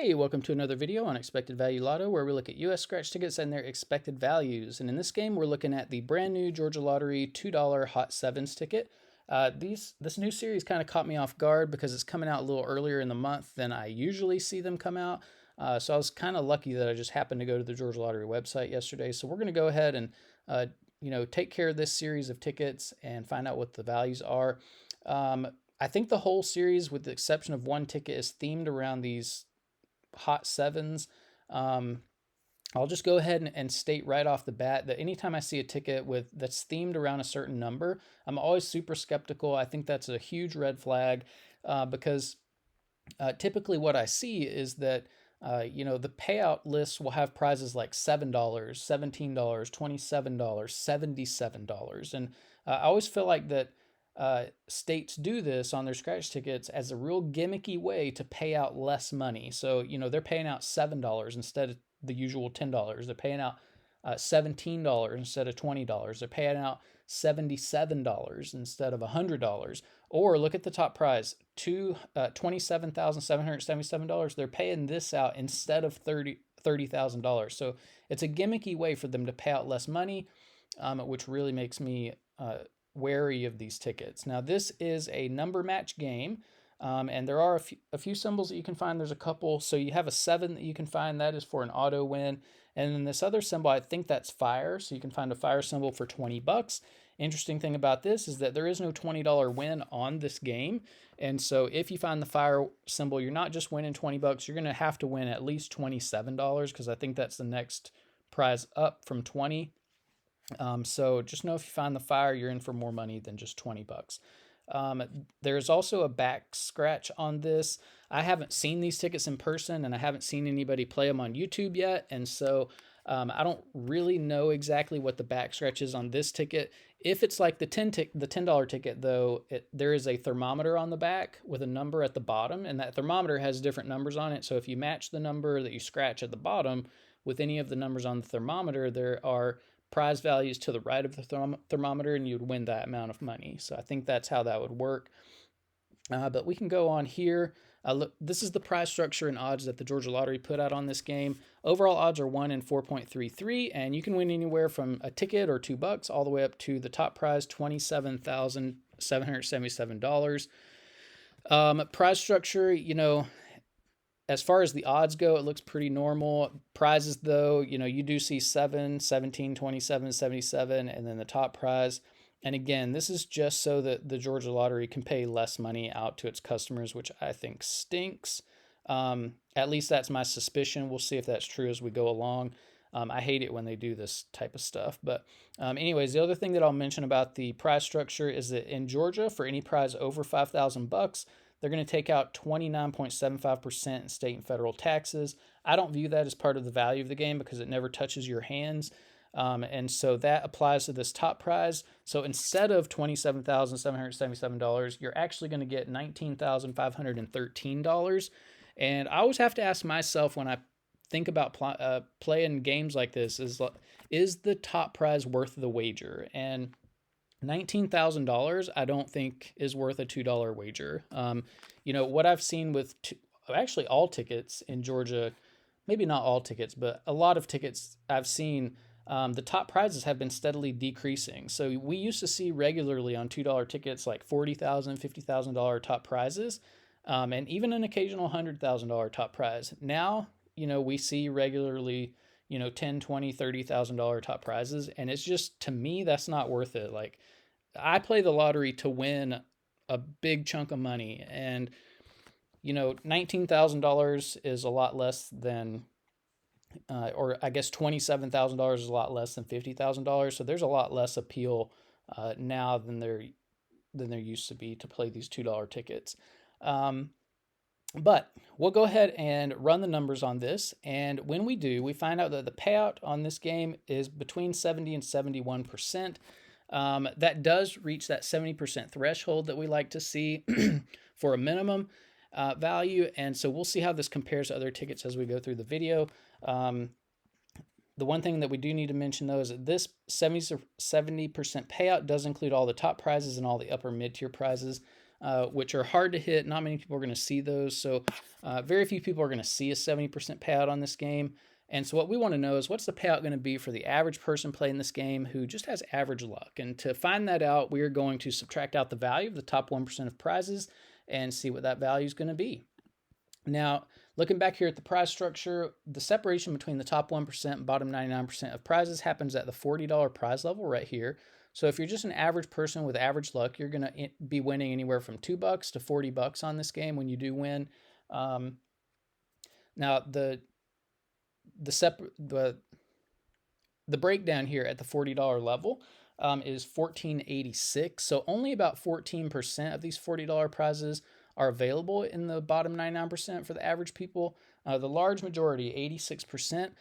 Hey, welcome to another video on Expected Value Lotto, where we look at US scratch tickets and their expected values. And in this game, we're looking at the brand new Georgia Lottery $2 Hot Sevens ticket. This new series kind of caught me off guard because it's coming out a little earlier in the month than I usually see them come out. So I was kind of lucky that I just happened to go to the Georgia Lottery website yesterday. So we're going to go ahead and take care of this series of tickets and find out what the values are. I think the whole series, with the exception of one ticket, is themed around these hot sevens. I'll just go ahead and state right off the bat that anytime I see a ticket that's themed around a certain number, I'm always super skeptical. I think that's a huge red flag because typically what I see is that the payout lists will have prizes like $7, $17, $27, $77, and I always feel like that states do this on their scratch tickets as a real gimmicky way to pay out less money. So, they're paying out $7 instead of the usual $10. They're paying out $17 instead of $20. They're paying out $77 instead of $100. Or look at the top prize, $27,777. They're paying this out instead of $30,000. So it's a gimmicky way for them to pay out less money, which really makes me wary of these tickets. Now, this is a number match game, and there are a few symbols that you can find. There's a couple. So you have a 7 that you can find. That is for an auto win. And then this other symbol, I think that's fire. So you can find a fire symbol for 20 bucks. Interesting thing about this is that there is no $20 win on this game. And so if you find the fire symbol, you're not just winning 20 bucks. You're going to have to win at least $27 because I think that's the next prize up from 20. So just know if you find the fire, you're in for more money than just 20 bucks. There's also a back scratch on this. I haven't seen these tickets in person, and I haven't seen anybody play them on YouTube yet. And so I don't really know exactly what the back scratch is on this ticket. If it's like the $10 ticket, though, there is a thermometer on the back with a number at the bottom, and that thermometer has different numbers on it. So if you match the number that you scratch at the bottom with any of the numbers on the thermometer, there are prize values to the right of the thermometer, and you'd win that amount of money. So I think that's how that would work. But we can go on here. Look, this is the prize structure and odds that the Georgia Lottery put out on this game. Overall odds are 1 in 4.33, and you can win anywhere from a ticket or $2 all the way up to the top prize, $27,777. Prize structure, as far as the odds go, it looks pretty normal. Prizes, though, you do see 7, 17, 27, 77, and then the top prize. And again, this is just so that the Georgia Lottery can pay less money out to its customers, which I think stinks. At least that's my suspicion. We'll see if that's true as we go along. I hate it when they do this type of stuff. But anyways, the other thing that I'll mention about the prize structure is that in Georgia, for any prize over $5,000, they're going to take out 29.75% in state and federal taxes. I don't view that as part of the value of the game because it never touches your hands. And so that applies to this top prize. So instead of $27,777, you're actually going to get $19,513. And I always have to ask myself when I think about playing games like this, is the top prize worth the wager? And $19,000 I don't think is worth a $2 wager. What I've seen with actually all tickets in Georgia, maybe not all tickets, but a lot of tickets I've seen, the top prizes have been steadily decreasing. So we used to see regularly on $2 tickets like $40,000, $50,000 top prizes, and even an occasional $100,000 top prize. Now, we see regularly, $10, $20, $30,000 top prizes, and it's just, to me, that's not worth it. Like, I play the lottery to win a big chunk of money, and $19,000 is a lot less than, or I guess $27,000 is a lot less than $50,000. So there's a lot less appeal now than there used to be to play these $2 tickets. But we'll go ahead and run the numbers on this. And when we do, we find out that the payout on this game is between 70 and 71%. That does reach that 70% threshold that we like to see for a minimum value. And so we'll see how this compares to other tickets as we go through the video. The one thing that we do need to mention, though, is that this 70% payout does include all the top prizes and all the upper mid-tier prizes. which are hard to hit. Not many people are going to see those. So very few people are going to see a 70% payout on this game. And so what we want to know is what's the payout going to be for the average person playing this game who just has average luck. And to find that out, we are going to subtract out the value of the top 1% of prizes and see what that value is going to be. Now, looking back here at the prize structure, the separation between the top 1% and bottom 99% of prizes happens at the $40 prize level right here. So if you're just an average person with average luck, you're going to be winning anywhere from $2 to $40 on this game when you do win. Now, the breakdown here at the $40 level is $14.86. So only about 14% of these $40 prizes are available in the bottom 99% for the average people. The large majority, 86%,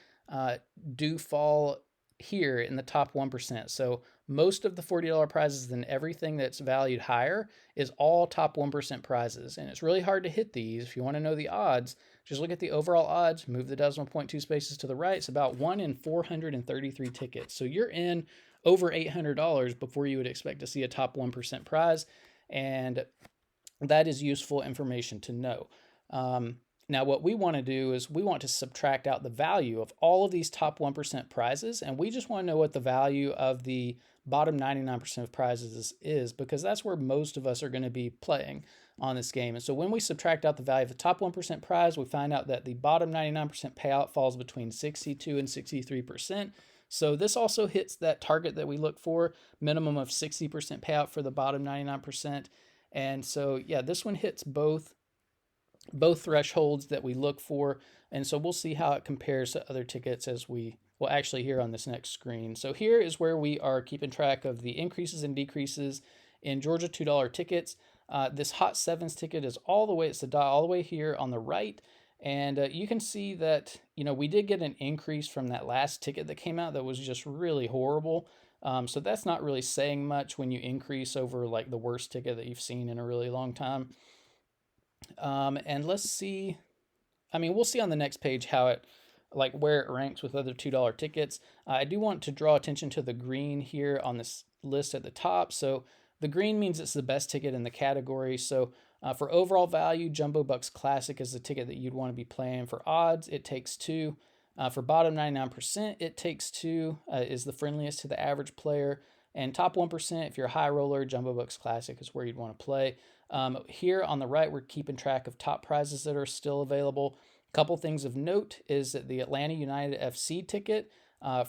do fall here in the top 1%. So most of the $40 prizes and everything that's valued higher is all top 1% prizes. And it's really hard to hit these. If you want to know the odds, just look at the overall odds, move the decimal point 2 spaces to the right. It's about 1 in 433 tickets. So you're in over $800 before you would expect to see a top 1% prize. And that is useful information to know. Now, what we want to do is we want to subtract out the value of all of these top 1% prizes, and we just want to know what the value of the bottom 99% of prizes is, because that's where most of us are going to be playing on this game. And so when we subtract out the value of the top 1% prize, we find out that the bottom 99% payout falls between 62 and 63%. So this also hits that target that we look for, minimum of 60% payout for the bottom 99%. And so, yeah, this one hits both thresholds that we look for. And so we'll see how it compares to other tickets as we will actually here on this next screen. So here is where we are keeping track of the increases and decreases in Georgia $2 tickets. This Hot Sevens ticket is all the way, it's the dot all the way here on the right. And you can see that, we did get an increase from that last ticket that came out that was just really horrible. So that's not really saying much when you increase over like the worst ticket that you've seen in a really long time. And let's see, we'll see on the next page how it, like where it ranks with other $2 tickets. I do want to draw attention to the green here on this list at the top. So the green means it's the best ticket in the category. So for overall value, Jumbo Bucks Classic is the ticket that you'd want to be playing. For odds, it takes 2. For bottom 99%, it takes 2, is the friendliest to the average player. And top 1%, if you're a high roller, Jumbo Bucks Classic is where you'd want to play. Here on the right, we're keeping track of top prizes that are still available. A couple things of note is that the Atlanta United FC ticket,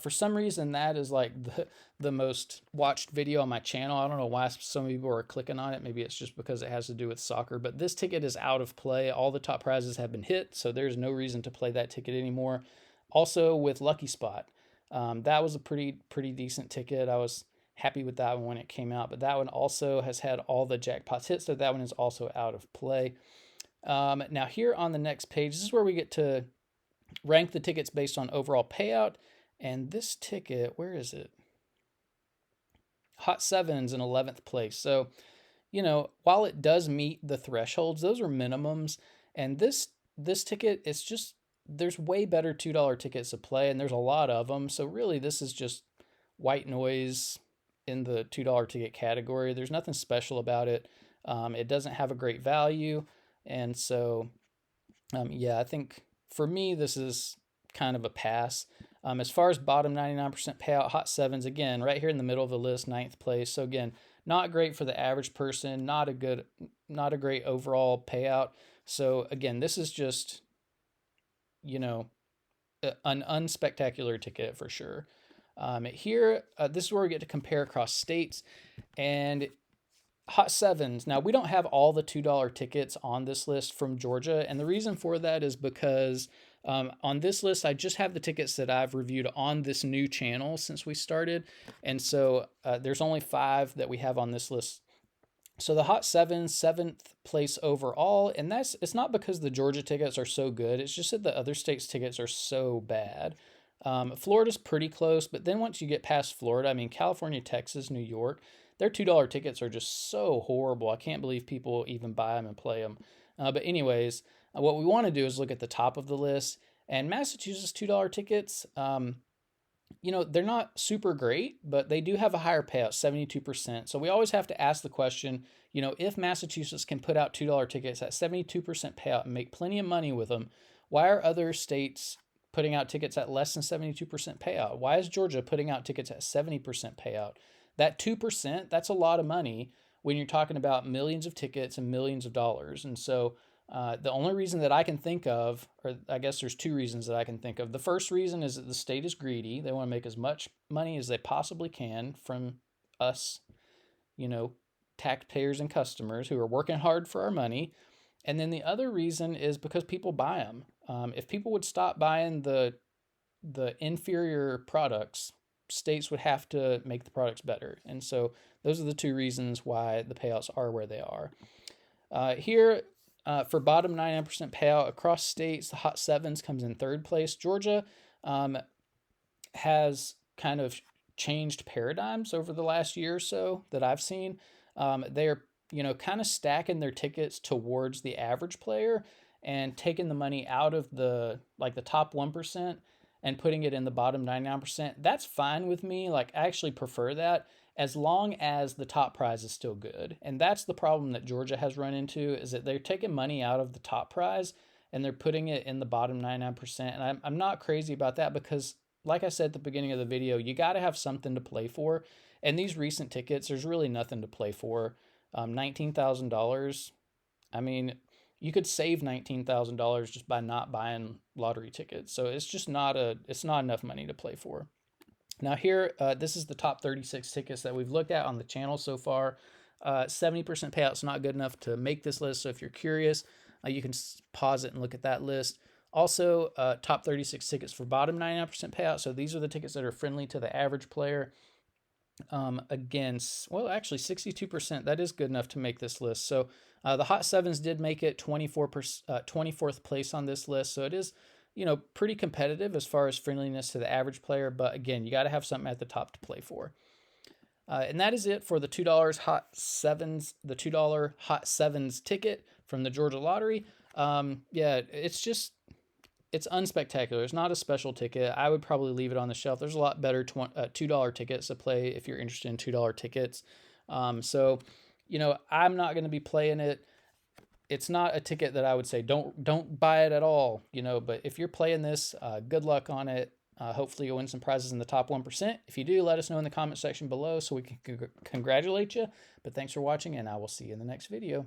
for some reason, that is like the most watched video on my channel. I don't know why some people are clicking on it. Maybe it's just because it has to do with soccer. But this ticket is out of play. All the top prizes have been hit, so there's no reason to play that ticket anymore. Also with Lucky Spot, that was a pretty decent ticket. I was happy with that one when it came out, but that one also has had all the jackpots hit, so that one is also out of play. Now here on the next page, this is where we get to rank the tickets based on overall payout. And this ticket, where is it? Hot Sevens in 11th place. So, while it does meet the thresholds, those are minimums. And this ticket, it's just, there's way better $2 tickets to play, and there's a lot of them. So really, this is just white noise in the $2 ticket category. There's nothing special about it. It doesn't have a great value. And so, yeah, I think for me, this is kind of a pass. As far as bottom 99% payout, Hot Sevens, again, right here in the middle of the list, 9th place. So again, not great for the average person, not a great overall payout. So again, this is just, an unspectacular ticket for sure. Here, this is where we get to compare across states. And Hot Sevens. Now, we don't have all the $2 tickets on this list from Georgia. And the reason for that is because on this list, I just have the tickets that I've reviewed on this new channel since we started. And so there's only 5 that we have on this list. So the Hot Sevens, 7th place overall. And it's not because the Georgia tickets are so good. It's just that the other states' tickets are so bad. Florida's pretty close. But then once you get past Florida, California, Texas, New York, their $2 tickets are just so horrible. I can't believe people even buy them and play them. But anyways, what we want to do is look at the top of the list. And Massachusetts $2 tickets, they're not super great, but they do have a higher payout, 72%. So we always have to ask the question, if Massachusetts can put out $2 tickets at 72% payout and make plenty of money with them, why are other states putting out tickets at less than 72% payout? Why is Georgia putting out tickets at 70% payout? That 2%, that's a lot of money when you're talking about millions of tickets and millions of dollars. And so the only reason that I can think of, or I guess there's two reasons that I can think of. The first reason is that the state is greedy. They want to make as much money as they possibly can from us, you know, taxpayers and customers who are working hard for our money. And then the other reason is because people buy them. If people would stop buying the inferior products, states would have to make the products better. And so those are the two reasons why the payouts are where they are. Here, for bottom 99% payout across states, the Hot Sevens comes in third place. Georgia has kind of changed paradigms over the last year or so that I've seen. They're kind of stacking their tickets towards the average player and taking the money out of the top 1% and putting it in the bottom 99%. That's fine with me. Like, I actually prefer that, as long as the top prize is still good. And that's the problem that Georgia has run into, is that they're taking money out of the top prize and they're putting it in the bottom 99%. And I'm not crazy about that because, like I said at the beginning of the video, you got to have something to play for. And these recent tickets, there's really nothing to play for. $19,000. I mean, you could save $19,000 just by not buying lottery tickets. So it's not enough money to play for. Now here, this is the top 36 tickets that we've looked at on the channel so far. 70% payout is not good enough to make this list. So if you're curious, you can pause it and look at that list. Also, top 36 tickets for bottom 99% payout. So these are the tickets that are friendly to the average player. Against, well, actually 62%, that is good enough to make this list. So the Hot Sevens did make it 24th place on this list. So it is, pretty competitive as far as friendliness to the average player. But again, you got to have something at the top to play for. And that is it for the $2 Hot Sevens, the $2 Hot Sevens ticket from the Georgia Lottery. Yeah, it's unspectacular. It's not a special ticket. I would probably leave it on the shelf. There's a lot better $2 tickets to play if you're interested in $2 tickets. So, I'm not going to be playing it. It's not a ticket that I would say don't buy it at all. But if you're playing this, good luck on it. Hopefully you'll win some prizes in the top 1%. If you do, let us know in the comment section below so we can congratulate you. But thanks for watching, and I will see you in the next video.